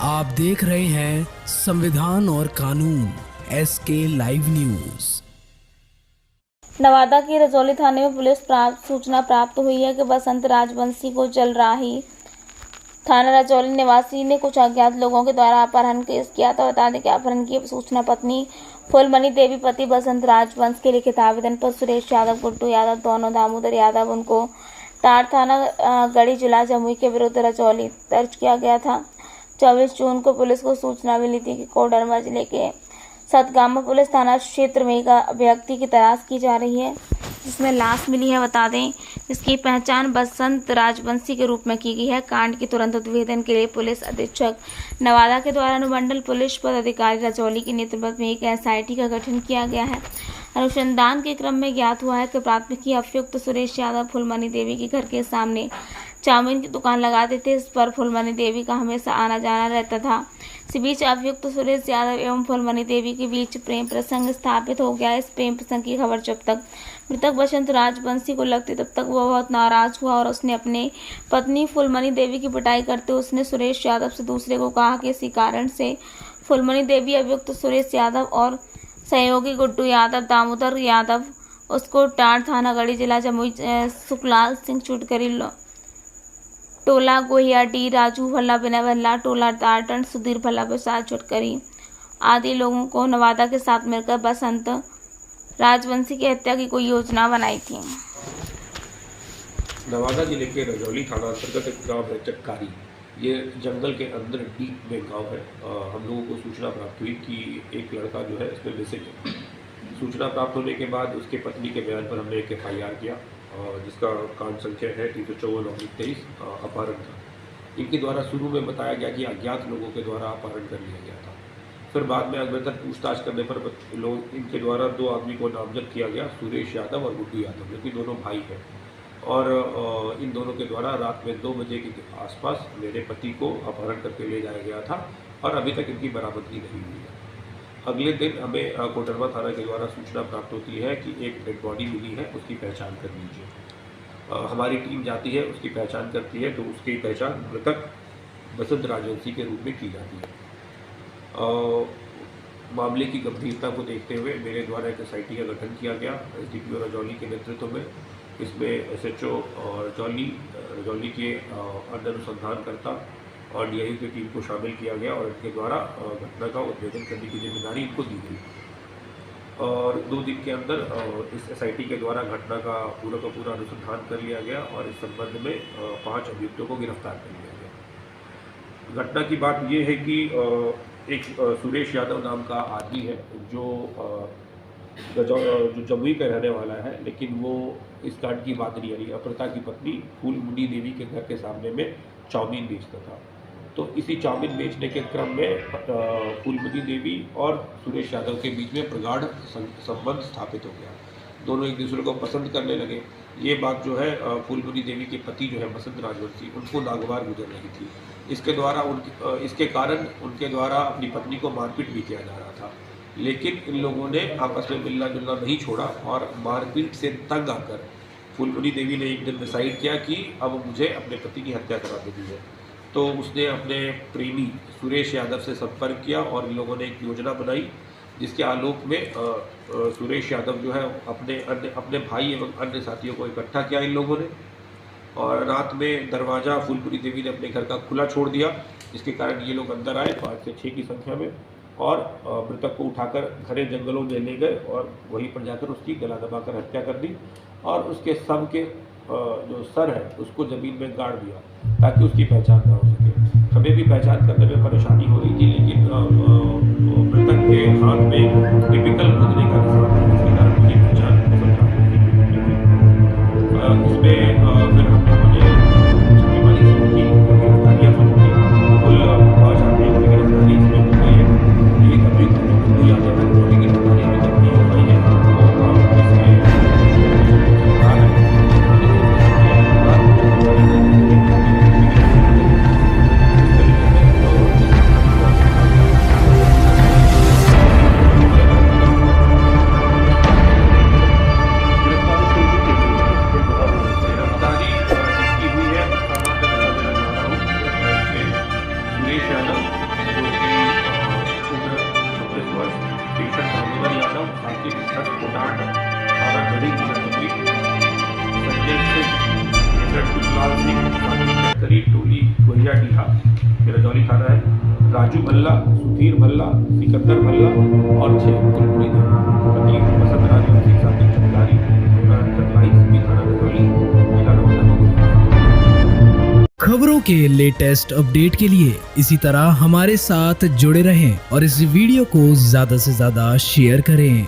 आप देख रहे हैं संविधान और कानून SK लाइव न्यूज। नवादा के रजौली थाने में पुलिस सूचना प्राप्त हुई है कि बसंत राजवंशी को जलराही थाना रजौली निवासी ने कुछ अज्ञात लोगों के द्वारा अपहरण किया था। बता दें कि अपहरण की सूचना पत्नी फूलमणि देवी पति बसंत राजवंश के लिखित आवेदन पर सुरेश यादव, गुड्डू यादव दोनों दामोदर यादव उनको टार थाना गढ़ी जिला जमुई के विरुद्ध रजौली दर्ज किया गया था। 24 जून को पुलिस को सूचना मिली थी कि कोडरमा जिले के सतगामा पुलिस थाना क्षेत्र में एक व्यक्ति की तलाश की जा रही है जिसमें लाश मिली है। बता दें इसकी पहचान बसंत राजवंशी के रूप में की गई है। कांड की तुरंत उद्भेदन के लिए पुलिस अधीक्षक नवादा के द्वारा अनुमंडल पुलिस पदाधिकारी रजौली के नेतृत्व में एक SIT का गठन किया गया है। अनुसंधान के क्रम में ज्ञात हुआ है कि प्राथमिकी अभियुक्त सुरेश यादव फूलमणि देवी के घर के सामने चाउमीन की दुकान लगाते थे। इस पर फूलमणि देवी का हमेशा आना जाना रहता था। इसी बीच अभियुक्त सुरेश यादव एवं फूलमणि देवी के बीच प्रेम प्रसंग स्थापित हो गया। इस प्रेम प्रसंग की खबर जब तक मृतक बसंत राजवंशी को लगती तब तक वह बहुत नाराज हुआ और उसने अपने पत्नी फूलमणि देवी की पिटाई करते उसने सुरेश यादव से दूसरे को कहा कि इसी कारण से फूलमणि देवी अभियुक्त सुरेश यादव और सहयोगी गुड्डू यादव दामोदर यादव उसको टार थाना गढ़ी जिला जमुई सुखलाल सिंह चुटकरी टोला गोहियाडी राजू भल्ला बिना भल्ला टोला दार्टन सुधीर भल्ला प्रसाद चुटकरी आदि लोगों को नवादा के साथ मिलकर बसंत राजवंशी की हत्या की कोई योजना बनाई थी। नवादा जिले के रजौली थाना अंतर्गत एक गाँव है चटकारी। ये जंगल के अंदर डीप में गांव है। हम लोगों को सूचना प्राप्त हुई कि एक लड़का जो है इसमें मिसिंग है। सूचना प्राप्त होने के बाद उसके पत्नी के बयान पर हमने एक FIR किया जिसका कांड संख्या है 354/23 अपहरण था। इनके द्वारा शुरू में बताया गया कि अज्ञात लोगों के द्वारा अपहरण कर लिया गया था। फिर बाद में अगले तक पूछताछ करने पर लोग इनके द्वारा 2 आदमी को नामजद किया गया, सुरेश यादव और गुड्डू यादव, जो कि दोनों भाई हैं। और इन दोनों के द्वारा रात में 2 बजे के आसपास मेरे पति को अपहरण करके ले जाया गया था और अभी तक इनकी बरामदगी नहीं हुई है। अगले दिन हमें कोडरमा थाना के द्वारा सूचना प्राप्त होती है कि एक डेड बॉडी मिली है, उसकी पहचान कर लीजिए। हमारी टीम जाती है, उसकी पहचान करती है तो उसकी पहचान मृतक बसंत राजवंशी के रूप में की जाती है। मामले की गंभीरता को देखते हुए मेरे द्वारा एक SIT का गठन किया गया SDPO रजौली के नेतृत्व में। इसमें SHO रजौली के अन्य अनुसंधानकर्ता और DIU की टीम को शामिल किया गया और इनके द्वारा घटना का उद्भेदन करने की जिम्मेदारी इनको दी गई। और 2 दिन के अंदर इस SIT के द्वारा घटना का पूरा अनुसंधान कर लिया गया और इस संबंध में 5 अभियुक्तों को गिरफ्तार कर लिया गया। घटना की बात यह है कि एक सुरेश यादव नाम का आदमी है जो जमुई का रहने वाला है, लेकिन वो इस कांड की बादरी यानी अप्रता की पत्नी फूलमणि देवी के घर के सामने में चाउमीन बेचता था। तो इसी चाउमीन बेचने के क्रम में फूलमणि देवी और सुरेश यादव के बीच में प्रगाढ़ संबंध स्थापित हो गया। दोनों एक दूसरे को पसंद करने लगे। ये बात जो है फूलमणि देवी के पति जो है बसंत राजवंशी, उनको नागवार गुजर रही थी। इसके कारण उनके द्वारा अपनी पत्नी को मारपीट भी किया जा रहा था, लेकिन इन लोगों ने आपस में मिलना जुलना नहीं छोड़ा और मारपीट से तंग आकर फूलमणि देवी ने एक दिन डिसाइड किया कि अब मुझे अपने पति की हत्या करा देनी है। तो उसने अपने प्रेमी सुरेश यादव से संपर्क किया और इन लोगों ने एक योजना बनाई जिसके आलोक में सुरेश यादव जो है अपने भाई एवं अन्य साथियों को इकट्ठा किया इन लोगों ने और रात में दरवाज़ा फूलमणि देवी ने अपने घर का खुला छोड़ दिया, जिसके कारण ये लोग अंदर आए 5 से 6 की संख्या में और मृतक को उठाकर घने जंगलों में ले गए और वहीं पर जाकर उसकी गला दबाकर हत्या कर दी और उसके शव के जो सर है उसको ज़मीन में गाड़ दिया ताकि उसकी पहचान ना हो सके। हमें भी पहचान करने में परेशानी हो रही थी, लेकिन मृतक के हाथ में टिपिकल खुदने का निशान था, जिसके कारण उसकी पहचान इसमें फिर हमने छापेमारी शुरू की, गिरफ्तारियाँ शुरू की। कुल 5 आदमियों की गिरफ्तारी इसमें हो गई है। एक अभियुक्त गुड्डू यादव है, उसकी गिरफ्तारी अभी तक नहीं हो पाई है। नक्सली टोली गोहियाडीहा, ये रजौली थाना है, राजू भल्ला, सुधीर भल्ला, सिकंदर भल्ला और 6 कुलपुरी पति वसंत राजवंशी साथी चौधारी थाना रजौली जिला नवादा। खबरों के लेटेस्ट अपडेट के लिए इसी तरह हमारे साथ जुड़े रहें और इस वीडियो को ज्यादा से ज्यादा शेयर करें।